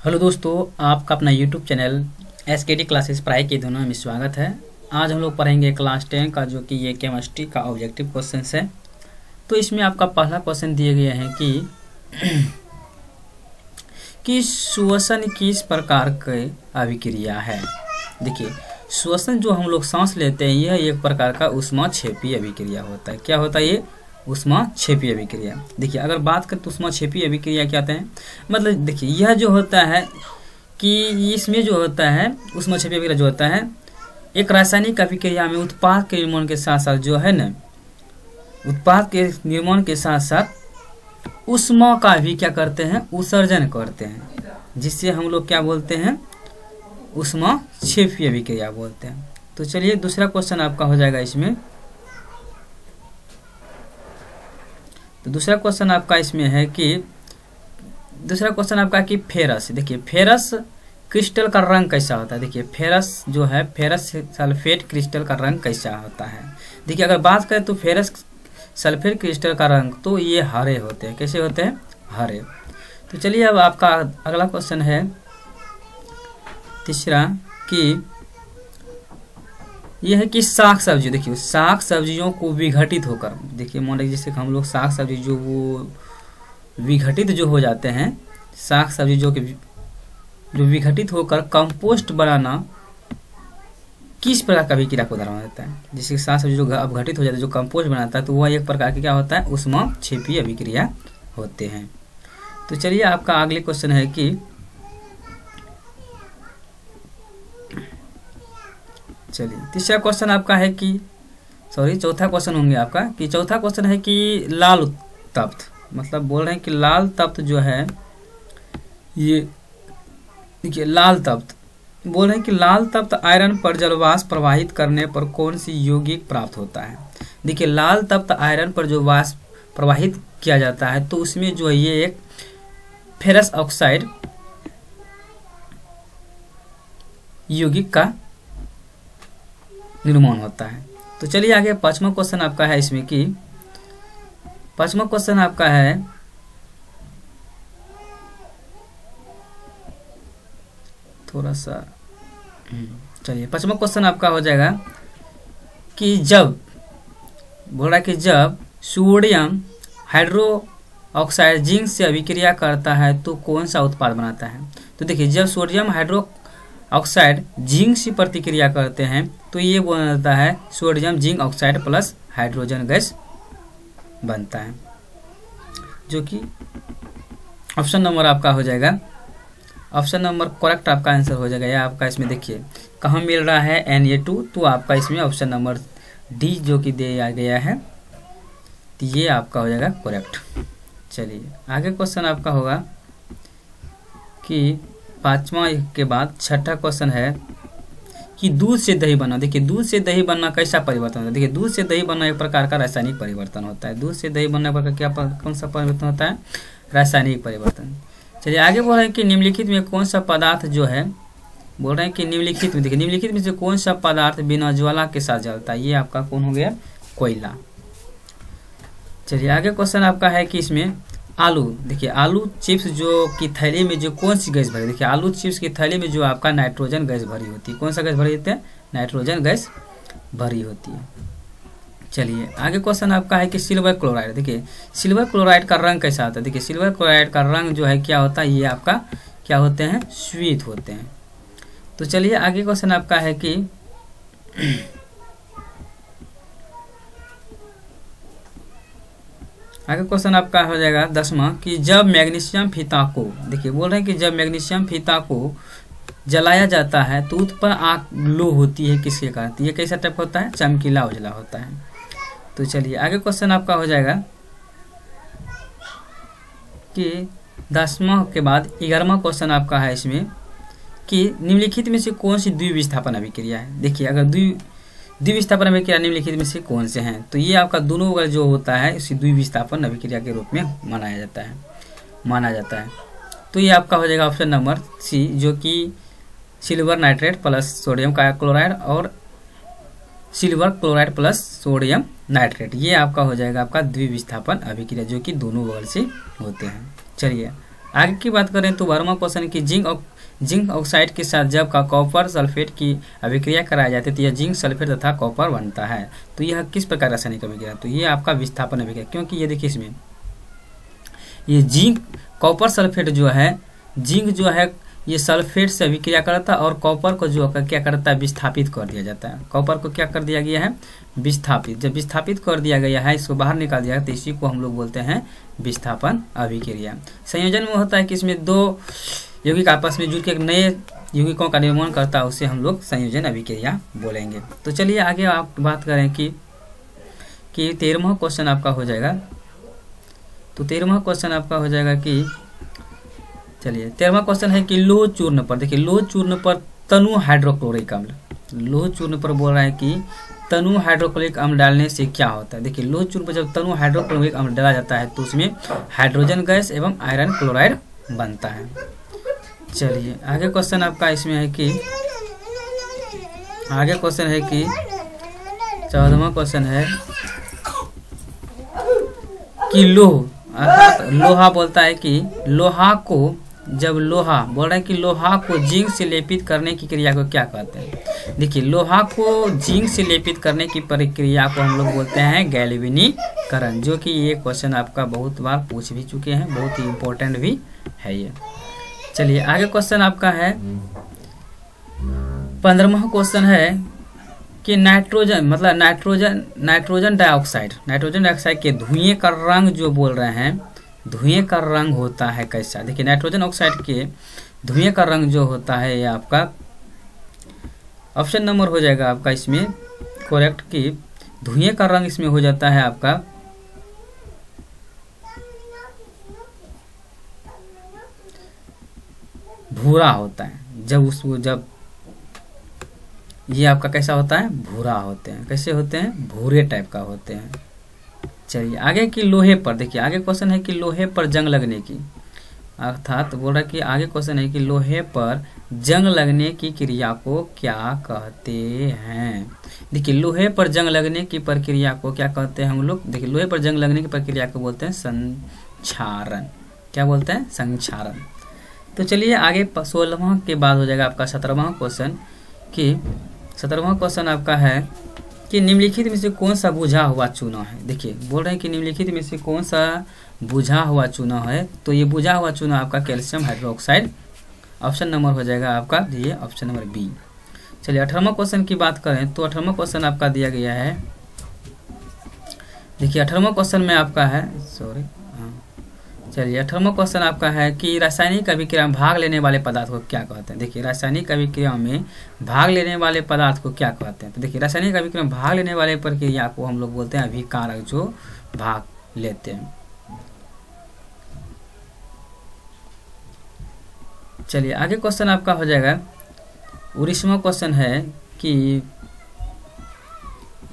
Hello दोस्तों, आपका अपना यूट्यूब चैनल एसकेडी क्लासेस पढ़ाई के दोनों में स्वागत है। आज हम लोग पढ़ेंगे क्लास 10 का, जो कि ये केमिस्ट्री का ऑब्जेक्टिव क्वेश्चन है। तो इसमें आपका पहला क्वेश्चन दिए गए हैं कि श्वसन किस प्रकार की अभिक्रिया है। देखिए, श्वसन जो हम लोग सांस लेते हैं, यह एक प्रकार का ऊष्माक्षेपी अभिक्रिया होता है। क्या होता है ये? ऊष्माक्षेपी अभिक्रिया। देखिए, अगर बात करें तो ऊष्माक्षेपी अभिक्रिया क्या होते हैं, मतलब देखिए यह जो होता है कि इसमें जो होता है ऊष्माक्षेपी अभिक्रिया जो होता है, एक रासायनिक अभिक्रिया में उत्पाद के निर्माण के साथ साथ जो है ना, उत्पाद के निर्माण के साथ साथ ऊष्मा का भी क्या करते हैं, उत्सर्जन करते हैं, जिससे हम लोग क्या बोलते हैं, ऊष्माक्षेपी अभिक्रिया बोलते हैं। तो चलिए दूसरा क्वेश्चन आपका हो जाएगा इसमें। तो दूसरा क्वेश्चन आपका इसमें है कि फेरस। देखिए, फेरस क्रिस्टल का रंग कैसा होता है। देखिए, फेरस जो है, फेरस सल्फेट क्रिस्टल का रंग कैसा होता है। देखिए, अगर बात करें तो फेरस सल्फेट क्रिस्टल का रंग तो ये हरे होते हैं। कैसे होते हैं? हरे। तो चलिए अब आपका अगला क्वेश्चन है तीसरा कि यह है कि साग सब्जी। देखिए, साग सब्जियों को विघटित होकर, देखिए मान लीजिए जैसे हम लोग साग सब्जी जो वो विघटित जो हो जाते हैं, साग सब्जी जो विघटित होकर कंपोस्ट बनाना किस प्रकार का अभिक्रिया को उदाहरण देता है। जैसे साग सब्जी जो अपघटित हो जाता है, जो कंपोस्ट बनाता है, तो वह एक प्रकार की क्या होता है, ऊष्माक्षेपी अभिक्रिया होते हैं। तो चलिए आपका अगले क्वेश्चन है कि चलिए तीसरा क्वेश्चन आपका है कि चौथा क्वेश्चन होंगे आपका कि चौथा क्वेश्चन है कि लाल तप्त, मतलब बोल रहे हैं कि लाल तप्त जो है, ये देखिए लाल तप्त बोल रहे हैं कि लाल तप्त आयरन पर जलवाष्प प्रवाहित करने पर कौन सी यौगिक प्राप्त होता है। देखिए, लाल तप्त आयरन पर जो वाष्प प्रवाहित किया जाता है, तो उसमें जो है ये एक फेरस ऑक्साइड यौगिक का निर्माण होता है। तो चलिए आगे पांचवा क्वेश्चन आपका है इसमें कि पांचवा क्वेश्चन आपका है थोड़ा सा, चलिए पांचवा क्वेश्चन आपका हो जाएगा कि जब बोल रहा है कि जब सोडियम हाइड्रो ऑक्साइड जिंक से अभिक्रिया करता है तो कौन सा उत्पाद बनाता है। तो देखिए, जब सोडियम हाइड्रो ऑक्साइड जिंक से प्रतिक्रिया करते हैं तो ये बनता है sodium zinc oxide plus hydrogen gas बनता है, जो कि ऑप्शन नंबर आपका हो जाएगा, ऑप्शन नंबर करेक्ट आपका आंसर हो जाएगा। या आपका इसमें देखिए कहाँ मिल रहा है Na2, तो आपका इसमें ऑप्शन नंबर डी जो कि दिया गया है, तो ये आपका हो जाएगा करेक्ट। चलिए आगे क्वेश्चन आपका होगा कि पांचवा के बाद छठा क्वेश्चन है कि दूध से दही बनना। देखिए, दूध से दही बनना कैसा परिवर्तन होता है। देखिए, दूध से दही बनना एक प्रकार का रासायनिक परिवर्तन होता है। दूध से दही बनने पर क्या कौन सा परिवर्तन होता है? रासायनिक परिवर्तन। चलिए आगे बोल रहे हैं कि निम्नलिखित में कौन सा पदार्थ जो है, बोल रहे हैं कि निम्नलिखित में, देखिए निम्नलिखित में से कौन सा पदार्थ बिना ज्वाला के साथ जलता है। ये आपका कौन हो गया? कोयला। चलिए आगे क्वेश्चन आपका है कि इसमें आलू। देखिए, आलू चिप्स जो की थैली में जो कौन सी गैस भरी। देखिए, आलू चिप्स की थैली में जो आपका नाइट्रोजन गैस भरी होती है। कौन सा गैस भरी होती है? नाइट्रोजन गैस भरी होती है। चलिए आगे क्वेश्चन आपका है कि सिल्वर क्लोराइड। देखिए, सिल्वर क्लोराइड का रंग कैसा होता है। देखिए, सिल्वर क्लोराइड का रंग जो है क्या होता है, ये आपका क्या होते हैं, श्वेत होते हैं। तो चलिए आगे क्वेश्चन आपका है कि आगे क्वेश्चन आपका हो जाएगा 10वां कि जब मैग्नीशियम फीता को, देखिए बोल रहे हैं कि जब मैग्नीशियम फीता को जलाया जाता है तो उत्पन्न आग ग्लो होती है किसके कारण। ये कैसा टाइप होता है? चमकीला उजला होता है। तो चलिए आगे क्वेश्चन आपका हो जाएगा कि 10वां के बाद 11वां क्वेश्चन आपका है इसमें कि निम्नलिखित में से कौन सी द्विविस्थापन अभिक्रिया है। देखिए, अगर द्विविस्थापन अभिक्रिया निम्नलिखित में से कौन से हैं, तो ये आपका दोनों का जो होता है इसी द्विविस्थापन अभिक्रिया के रूप में माना जाता है। तो ये आपका हो जाएगा ऑप्शन नंबर सी, जो कि सिल्वर नाइट्रेट प्लस सोडियम का क्लोराइड और silver chloride plus sodium nitrate, ये आपका हो जाएगा आपका द्विविस्थापन अभिक्रिया, जो कि दोनों बगल से होते हैं। चलिए आगे की बात करें तो 12वां क्वेश्चन की जिंक ऑक्साइड के साथ जब का कॉपर सल्फेट की अभिक्रिया कराई जाती है तो यह जिंक सल्फेट तथा कॉपर बनता है। तो यह किस प्रकार रासायनिक अभिक्रिया, तो ये आपका विस्थापन अभिक्रिया, क्योंकि ये देखिए इसमें ये जिंक कॉपर सल्फेट जो है, जिंक जो है ये सल्फेट से अभिक्रिया करता है और कॉपर को जो क्या करता है विस्थापित कर दिया जाता है। कॉपर को क्या कर दिया गया है विस्थापित, जब विस्थापित कर दिया गया है इसको बाहर निकाल दिया तो इसी को हम लोग बोलते हैं विस्थापन अभिक्रिया। संयोजन में होता है कि इसमें दो यौगिक आपस में जुड़ के एक नए यौगिकों का निर्माण करता है, उसे हम लोग संयोजन अभिक्रिया बोलेंगे। तो चलिए आगे आप बात करें कि 13वां क्वेश्चन आपका हो जाएगा। तो 13वां क्वेश्चन आपका हो जाएगा कि चलिए 13वां क्वेश्चन है कि लोह चूर्ण पर, देखिए लोह चूर्ण पर तनु हाइड्रोक्लोरिक अम्ल, लोह चूर्ण पर बोल रहा है कि तनु हाइड्रोक्लोरिक अम्ल डालने से क्या होता है। देखिए लोह चूर्ण पर जब तनु हाइड्रोक्लोरिक अम्ल डाला जाता है तो उसमें हाइड्रोजन गैस एवं आयरन क्लोराइड बनता है। चलिए आगे क्वेश्चन आपका इसमें है कि आगे क्वेश्चन है कि 14वां क्वेश्चन है कि लोह अर्थात लोहा बोलता है कि लोहा को जब लोहा बोल रहा है कि लोहा को जिंक से लेपित करने की क्रिया को क्या कहते हैं। देखिए लोहा को जिंक से लेपित करने की प्रक्रिया को हम लोग बोलते हैं गैल्वेनीकरण, जो कि ये क्वेश्चन आपका बहुत बार पूछ भी चुके हैं, बहुत ही इम्पोर्टेंट भी है ये। चलिए आगे क्वेश्चन आपका है 15वां क्वेश्चन है कि नाइट्रोजन मतलब नाइट्रोजन डाइऑक्साइड के धुएं का रंग जो बोल रहे हैं, धुएं का रंग होता है कैसा। देखिए नाइट्रोजन ऑक्साइड के धुएं का रंग जो होता है ये आपका ऑप्शन नंबर हो जाएगा आपका इसमें करेक्ट कि धुएं का रंग इसमें हो जाता है आपका भूरा होता है। जब ये आपका कैसा होता है भूरा होते हैं, कैसे होते हैं भूरे टाइप का होते हैं। चलिए आगे की लोहे पर, देखिए आगे क्वेश्चन है कि लोहे पर जंग लगने की, अर्थात बोल रहा है कि आगे क्वेश्चन है कि लोहे पर जंग लगने की क्रिया को क्या कहते हैं। देखिए लोहे पर जंग लगने की प्रक्रिया को क्या कहते हैं हम लोग, देखिए लोहे पर जंग लगने की प्रक्रिया को बोलते हैं संक्षारण। क्या बोलते हैं संक्षारण। तो चलिए आगे 16वां के बाद हो जाएगा आपका 17वां क्वेश्चन कि 17वां क्वेश्चन आपका है कि निम्नलिखित में से कौन सा बुझा हुआ चूना है। देखिए बोल रहे हैं कि निम्नलिखित में से कौन सा बुझा हुआ चूना है, तो ये बुझा हुआ चूना आपका कैल्शियम हाइड्रोक्साइड, ऑप्शन नंबर हो जाएगा आपका ये ऑप्शन नंबर बी। चलिए 18वां क्वेश्चन की बात करें तो 18वां क्वेश्चन आपका दिया गया है। देखिए 18वां क्वेश्चन में आपका है चलिए 18वां क्वेश्चन आपका है कि रासायनिक अभिक्रिया में भाग लेने वाले पदार्थ को क्या कहते हैं। देखिए रासायनिक अभिक्रिया में भाग लेने वाले पदार्थ को क्या कहते हैं। तो देखिए रासायनिक अभिक्रिया में भाग लेने वाले प्रक्रिया को हम लोग बोलते हैं अभिकारक, जो भाग लेते हैं। चलिए आगे क्वेश्चन आपका हो जाएगा 19वां क्वेश्चन है कि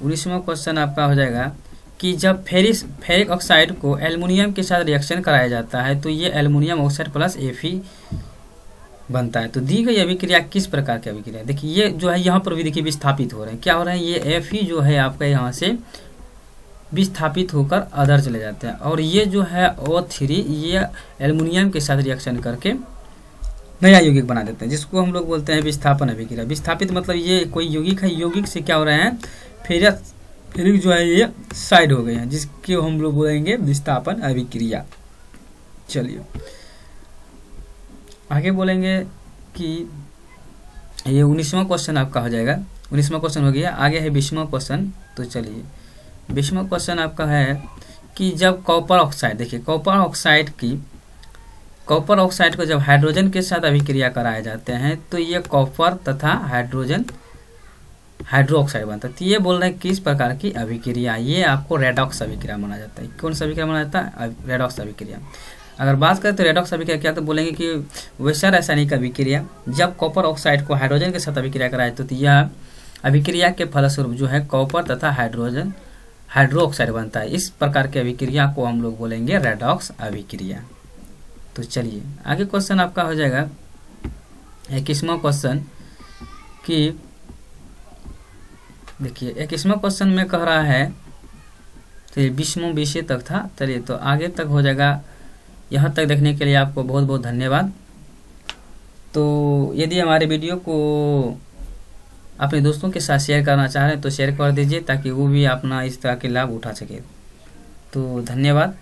19वां क्वेश्चन आपका हो जाएगा कि जब फेरिक ऑक्साइड को एल्युमिनियम के साथ रिएक्शन कराया जाता है तो ये एल्युमिनियम ऑक्साइड प्लस Fe बनता है। तो दी गई अभिक्रिया किस प्रकार की अभिक्रिया। देखिए ये जो है यहाँ पर भी देखिए विस्थापित हो रहे हैं, क्या हो रहा है ये Fe जो है आपका यहाँ से विस्थापित होकर अदर चले जाते हैं और ये जो है O3 ये एल्युमिनियम के साथ रिएक्शन करके नया यौगिक बना देते हैं, जिसको हम लोग बोलते हैं विस्थापन अभिक्रिया। विस्थापित मतलब ये कोई यौगिक है, यौगिक से क्या हो रहे हैं फेरिक जो है ये साइड हो गए हैं, जिसके हम लोग बोलेंगे विस्थापन अभिक्रिया। चलिए आगे बोलेंगे कि ये 19वां क्वेश्चन आपका हो जाएगा। 19वां क्वेश्चन हो गया, आगे है 20वां क्वेश्चन। तो चलिए 20वां क्वेश्चन आपका है कि जब कॉपर ऑक्साइड, देखिए कॉपर ऑक्साइड को जब हाइड्रोजन के साथ अभिक्रिया कराए जाते हैं तो ये कॉपर तथा हाइड्रो ऑक्साइड बनता है। तो ये बोल रहे हैं किस प्रकार की अभिक्रिया, ये आपको रेडॉक्स अभिक्रिया माना जाता है। कौन सा अभिक्रिया माना जाता है रेडॉक्स अभिक्रिया। अगर बात करें तो रेडॉक्स अभिक्रिया क्या, तो बोलेंगे कि वैसा रासायनिक अभिक्रिया जब कॉपर ऑक्साइड को हाइड्रोजन के साथ अभिक्रिया कराए तो यह अभिक्रिया के फलस्वरूप जो है कॉपर तथा हाइड्रो ऑक्साइड बनता है। इस प्रकार की अभिक्रिया को हम लोग बोलेंगे रेडॉक्स अभिक्रिया। तो चलिए आगे क्वेश्चन आपका हो जाएगा 21वां क्वेश्चन कि देखिए 21वां क्वेश्चन में कह रहा है, तो 20वां विषय तक था। चलिए तो आगे तक हो जाएगा यहाँ तक देखने के लिए आपको बहुत बहुत धन्यवाद। तो यदि हमारे वीडियो को अपने दोस्तों के साथ शेयर करना चाह रहे हैं तो शेयर कर दीजिए, ताकि वो भी अपना इस तरह के लाभ उठा सके। तो धन्यवाद।